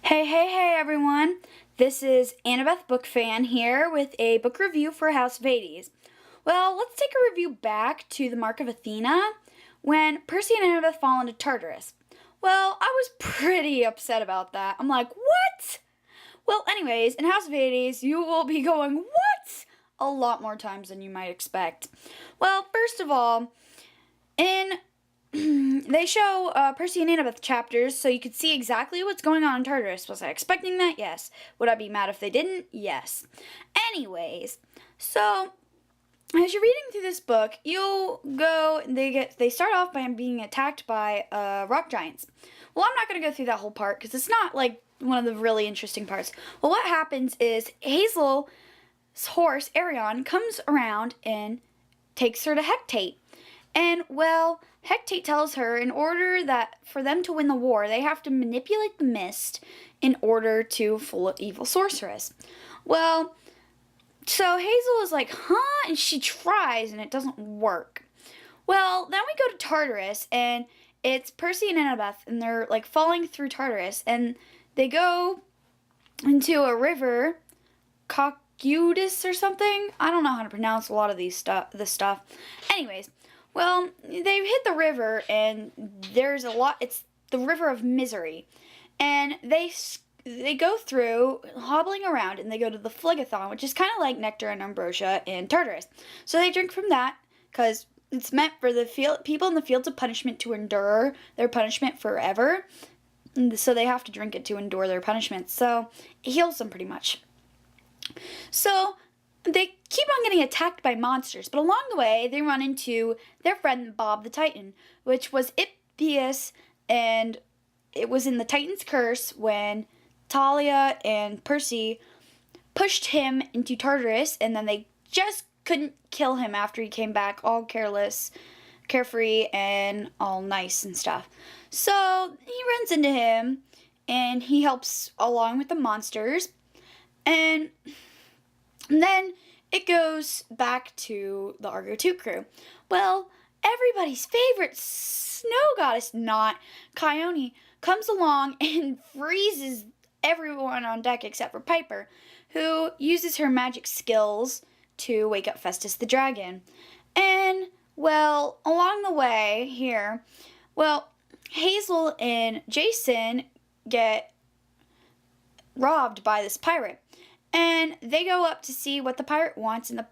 Hey everyone! This is Annabeth Bookfan here with a book review for House of Hades. Well, let's take a review back to the Mark of Athena when Percy and Annabeth fall into Tartarus. Well, I was pretty upset about that. I'm like, what? Well, anyways, in House of Hades, you will be going, what? A lot more times than you might expect. Well, first of all, in they show Percy and Annabeth chapters so you could see exactly what's going on in Tartarus. Was I expecting that? Yes. Would I be mad if they didn't? Yes. Anyways, so as you're reading through this book, you'll go. They start off by being attacked by rock giants. Well, I'm not going to go through that whole part because it's not like one of the really interesting parts. Well, what happens is Hazel's horse Arion comes around and takes her to Hecate. And, well, Hecate tells her in order that for them to win the war, they have to manipulate the mist in order to fool an evil sorceress. Well, so Hazel is like, huh? And she tries and it doesn't work. Well, then we go to Tartarus and it's Percy and Annabeth and they're like falling through Tartarus and they go into a river, Cocytus or something. I don't know how to pronounce a lot of this stuff. Anyways, well, they hit the river, and there's a lot. It's the River of Misery, and they go through, hobbling around, and they go to the Phlegethon, which is kind of like Nectar and Ambrosia in Tartarus. So they drink from that because it's meant for the people in the fields of punishment to endure their punishment forever. So they have to drink it to endure their punishment. So it heals them pretty much. So they keep on getting attacked by monsters, but along the way they run into their friend Bob the Titan, which was Ippius, and it was in the Titan's curse when Talia and Percy pushed him into Tartarus, and then they just couldn't kill him after he came back all careless, carefree, and all nice and stuff. So he runs into him, and he helps along with the monsters, and then it goes back to the Argo 2 crew. Well, everybody's favorite snow goddess, not Chione, comes along and freezes everyone on deck except for Piper, who uses her magic skills to wake up Festus the dragon. And, well, along the way here, well, Hazel and Jason get robbed by this pirate. And they go up to see what the pirate wants, and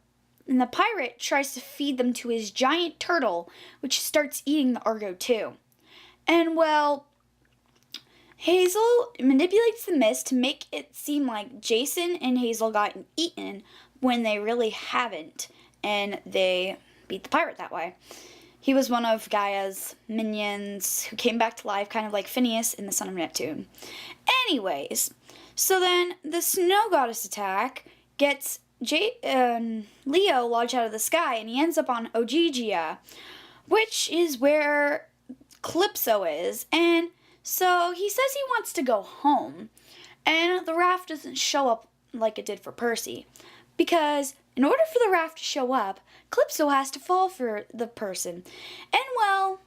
the pirate tries to feed them to his giant turtle, which starts eating the Argo 2. And, well, Hazel manipulates the mist to make it seem like Jason and Hazel got eaten when they really haven't, and they beat the pirate that way. He was one of Gaia's minions who came back to life, kind of like Phineas in the Son of Neptune. Anyways, so then the snow goddess attack gets Leo launched out of the sky, and he ends up on Ogygia, which is where Calypso is. And so he says he wants to go home, and the raft doesn't show up like it did for Percy, because in order for the raft to show up, Calypso has to fall for the person. And, well,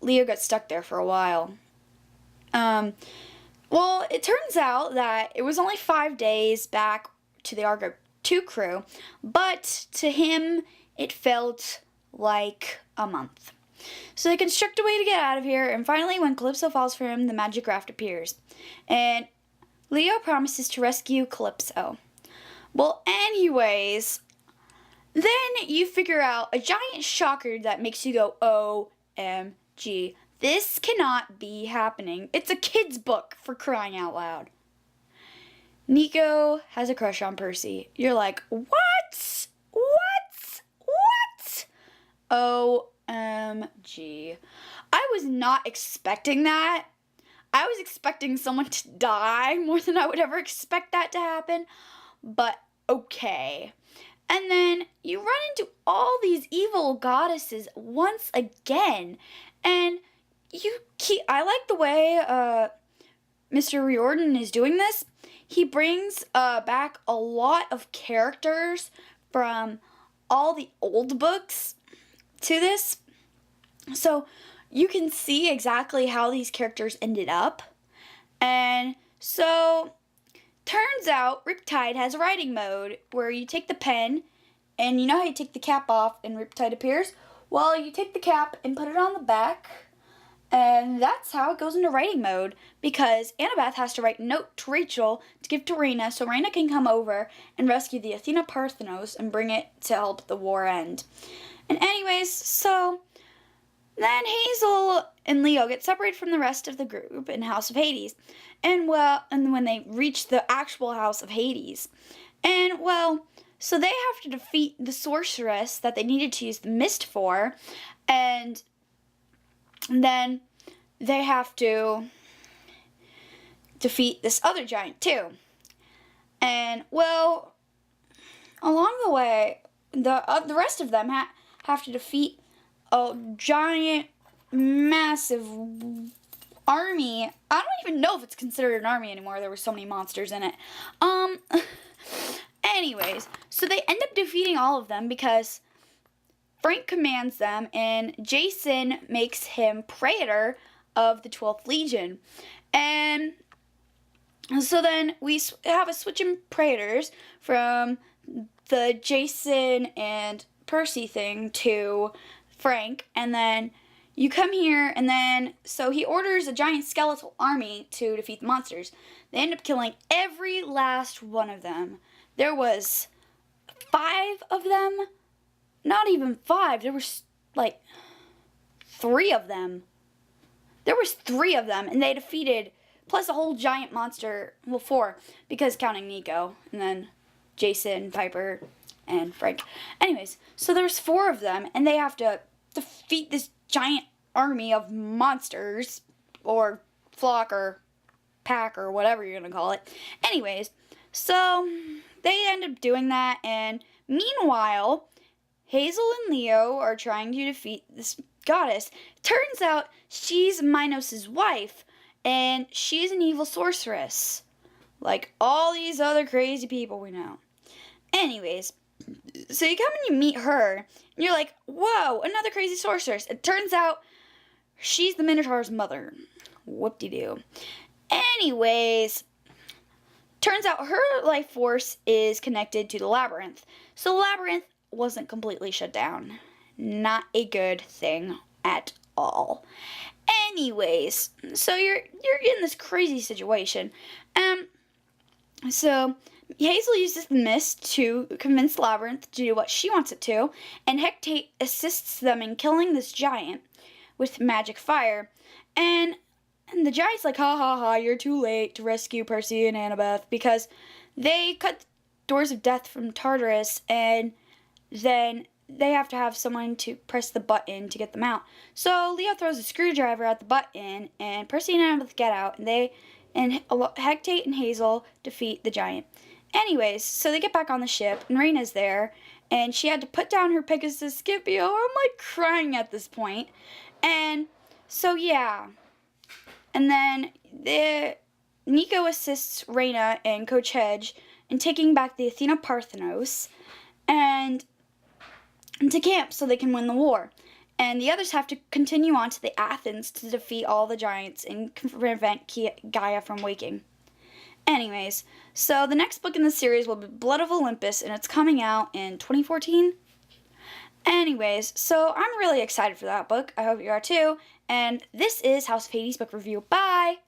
Leo got stuck there for a while. Well, it turns out that it was only 5 days back to the Argo 2 crew, but to him it felt like a month. So they construct a way to get out of here, and finally when Calypso falls for him, the magic raft appears. And Leo promises to rescue Calypso. Well, anyways, then you figure out a giant shocker that makes you go, OMG. This cannot be happening. It's a kid's book, for crying out loud. Nico has a crush on Percy. You're like, what? What? OMG. I was not expecting that. I was expecting someone to die more than I would ever expect that to happen. But okay. And then you run into all these evil goddesses once again. And I like the way Mr. Riordan is doing this. He brings back a lot of characters from all the old books to this. So you can see exactly how these characters ended up. And So, turns out Riptide has a writing mode where you take the pen, and you know how you take the cap off and Riptide appears? Well, you take the cap and put it on the back, and that's how it goes into writing mode, because Annabeth has to write a note to Rachel to give to Reyna so Reyna can come over and rescue the Athena Parthenos and bring it to help the war end. And anyways, so then Hazel and Leo get separated from the rest of the group in House of Hades. And when they reach the actual House of Hades. And so they have to defeat the sorceress that they needed to use the mist for. And then they have to defeat this other giant too. And along the way, the rest of them have to defeat a giant, massive army. I don't even know if it's considered an army anymore. There were so many monsters in it. Anyways, so they end up defeating all of them because Frank commands them, and Jason makes him praetor of the 12th Legion. And so then we have a switch in praetors from the Jason and Percy thing to Frank, and then you come here, and then so he orders a giant skeletal army to defeat the monsters. They end up killing every last one of them. There was 5 of them. Not even 5. There was like 3 of them. There was 3 of them, and they defeated, plus a whole giant monster, 4, because counting Nico, and then Jason, Piper, and Frank. Anyways, so there's 4 of them, and they have to defeat this giant army of monsters, or flock, or pack, or whatever you're gonna call it. Anyways, so they end up doing that, and meanwhile, Hazel and Leo are trying to defeat this goddess. Turns out she's Minos' wife, and she's an evil sorceress, like all these other crazy people we know. Anyways, so you come and you meet her, and you're like, whoa, another crazy sorceress. It turns out she's the Minotaur's mother. Whoop-de-doo. Anyways, turns out her life force is connected to the labyrinth. So the labyrinth wasn't completely shut down. Not a good thing at all. Anyways, so you're in this crazy situation. So Hazel uses the mist to convince Labyrinth to do what she wants it to, and Hecate assists them in killing this giant with magic fire. And the giant's like, ha ha ha, you're too late to rescue Percy and Annabeth, because they cut the doors of death from Tartarus, and then they have to have someone to press the button to get them out. So Leo throws a screwdriver at the button, and Percy and Annabeth get out, and Hecate and Hazel defeat the giant. Anyways, so they get back on the ship, and Reyna's there, and she had to put down her Pegasus Scipio. I'm like crying at this point. And so yeah. And then Nico assists Reyna and Coach Hedge in taking back the Athena Parthenos and to camp so they can win the war. And the others have to continue on to the Athens to defeat all the giants and prevent Gaia from waking. Anyways, so the next book in the series will be Blood of Olympus, and it's coming out in 2014. Anyways, so I'm really excited for that book. I hope you are too. And this is House of Hades Book Review. Bye!